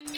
Well,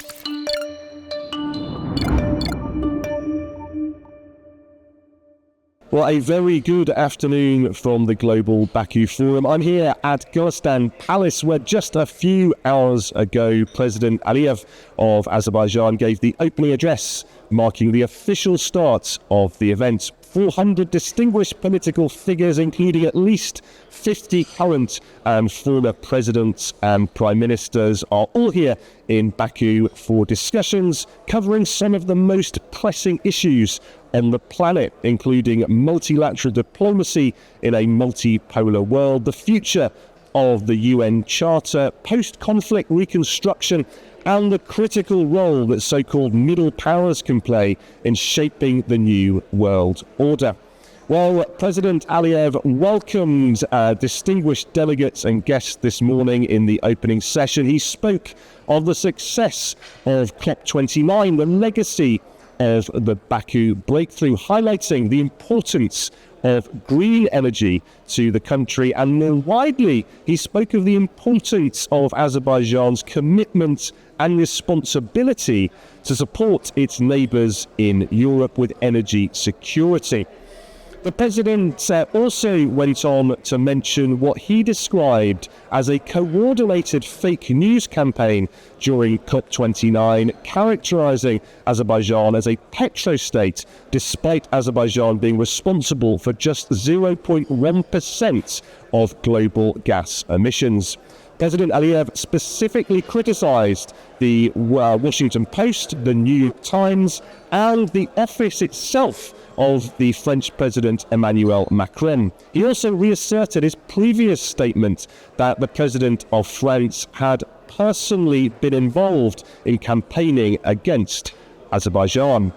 a very good afternoon from the Global Baku Forum. I'm here at Gulistan Palace, where just a few hours ago, President Aliyev of Azerbaijan gave the opening address, marking the official start of the event. 400 distinguished political figures, including at least 50 current and former presidents and prime ministers, are all here in Baku for discussions covering some of the most pressing issues on the planet, including multilateral diplomacy in a multipolar world, the future of the UN Charter, post-conflict reconstruction, and the critical role that so-called middle powers can play in shaping the new world order. Well, President Aliyev welcomed distinguished delegates and guests this morning in the opening session. He spoke of the success of COP29, the legacy of the Baku breakthrough, highlighting the importance of green energy to the country, and more widely, he spoke of the importance of Azerbaijan's commitment and responsibility to support its neighbours in Europe with energy security. The president also went on to mention what he described as a coordinated fake news campaign during COP29, characterising Azerbaijan as a petrostate, despite Azerbaijan being responsible for just 0.1% of global gas emissions. President Aliyev specifically criticised the Washington Post, the New York Times, and the office itself of the French President Emmanuel Macron. He also reasserted his previous statement that the President of France had personally been involved in campaigning against Azerbaijan.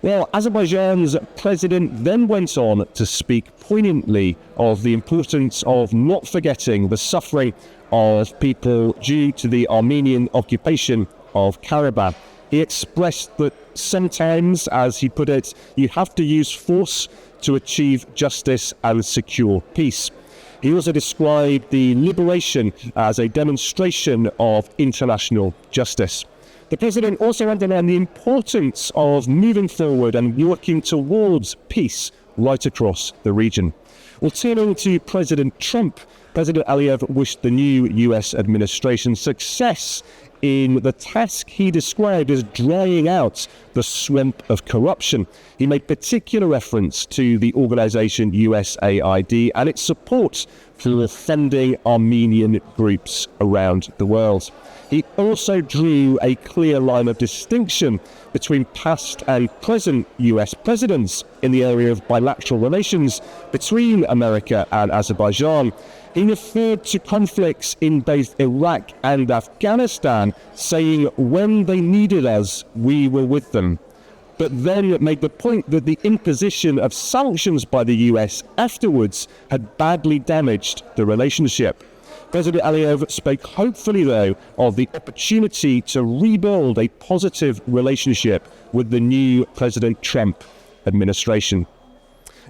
Well, Azerbaijan's president then went on to speak poignantly of the importance of not forgetting the suffering of people due to the Armenian occupation of Karabakh. He expressed that sometimes, as he put it, you have to use force to achieve justice and secure peace. He also described the liberation as a demonstration of international justice. The president also underlined the importance of moving forward and working towards peace right across the region. Well, turning to President Trump, President Aliyev wished the new US administration success in the task he described as drying out the swamp of corruption. He made particular reference to the organization USAID and its support for funding Armenian groups around the world. He also drew a clear line of distinction between past and present US presidents in the area of bilateral relations between America and Azerbaijan. He referred to conflicts in both Iraq and Afghanistan, saying when they needed us, we were with them. But then made the point that the imposition of sanctions by the US afterwards had badly damaged the relationship. President Aliyev spoke hopefully, though, of the opportunity to rebuild a positive relationship with the new President Trump administration.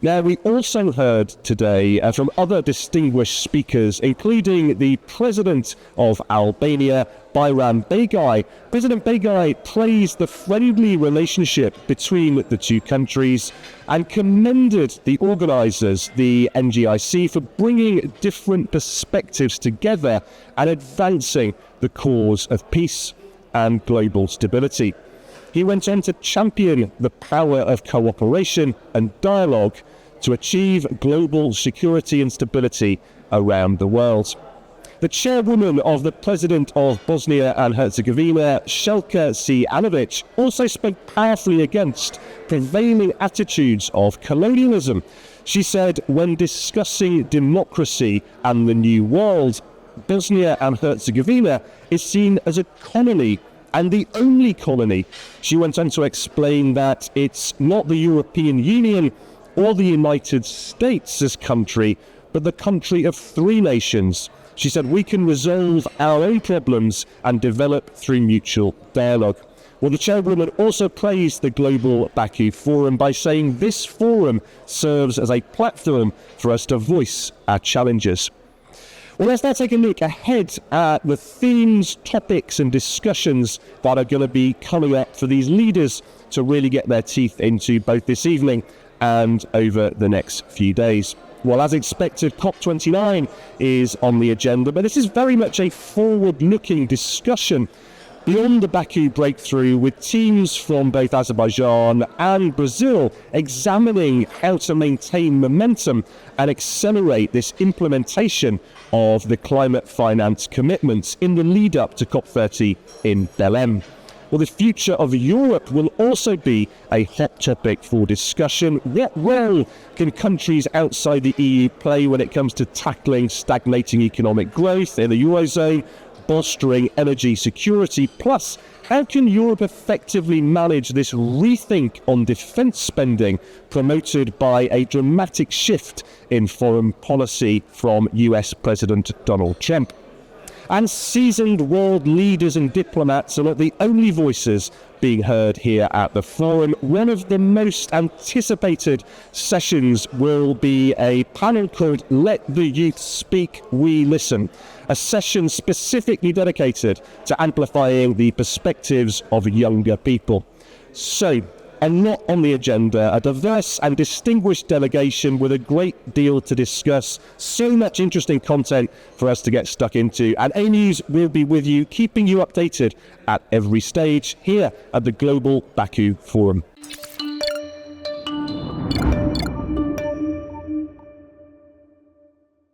Now, we also heard today from other distinguished speakers, including the President of Albania, Bayram Begay. President Begay praised the friendly relationship between the two countries and commended the organisers, the NGIC, for bringing different perspectives together and advancing the cause of peace and global stability. He went on to champion the power of cooperation and dialogue to achieve global security and stability around the world. The chairwoman of the President of Bosnia and Herzegovina, Shelka Cijanovic, also spoke powerfully against prevailing attitudes of colonialism. She said, when discussing democracy and the new world, Bosnia and Herzegovina is seen as a colony and the only colony. She went on to explain that it's not the European Union or the United States as country, but the country of three nations. She said we can resolve our own problems and develop through mutual dialogue. Well, the chairwoman also praised the Global Baku Forum by saying this forum serves as a platform for us to voice our challenges. Well, let's now take a look ahead at the themes, topics and discussions that are going to be coming up for these leaders to really get their teeth into both this evening and over the next few days. Well, as expected, COP29 is on the agenda, but this is very much a forward-looking discussion beyond the Baku breakthrough, with teams from both Azerbaijan and Brazil examining how to maintain momentum and accelerate this implementation of the climate finance commitments in the lead up to COP30 in Belém. Well, the future of Europe will also be a hot topic for discussion. What role can countries outside the EU play when it comes to tackling stagnating economic growth in the Eurozone, bolstering energy security? Plus, how can Europe effectively manage this rethink on defence spending promoted by a dramatic shift in foreign policy from US President Donald Trump? And seasoned world leaders and diplomats are not the only voices being heard here at the forum. One of the most anticipated sessions will be a panel called Let the Youth Speak, We Listen, a session specifically dedicated to amplifying the perspectives of younger people. So, and not on the agenda, a diverse and distinguished delegation with a great deal to discuss. So much interesting content for us to get stuck into. And AnewZ will be with you, keeping you updated at every stage here at the Global Baku Forum.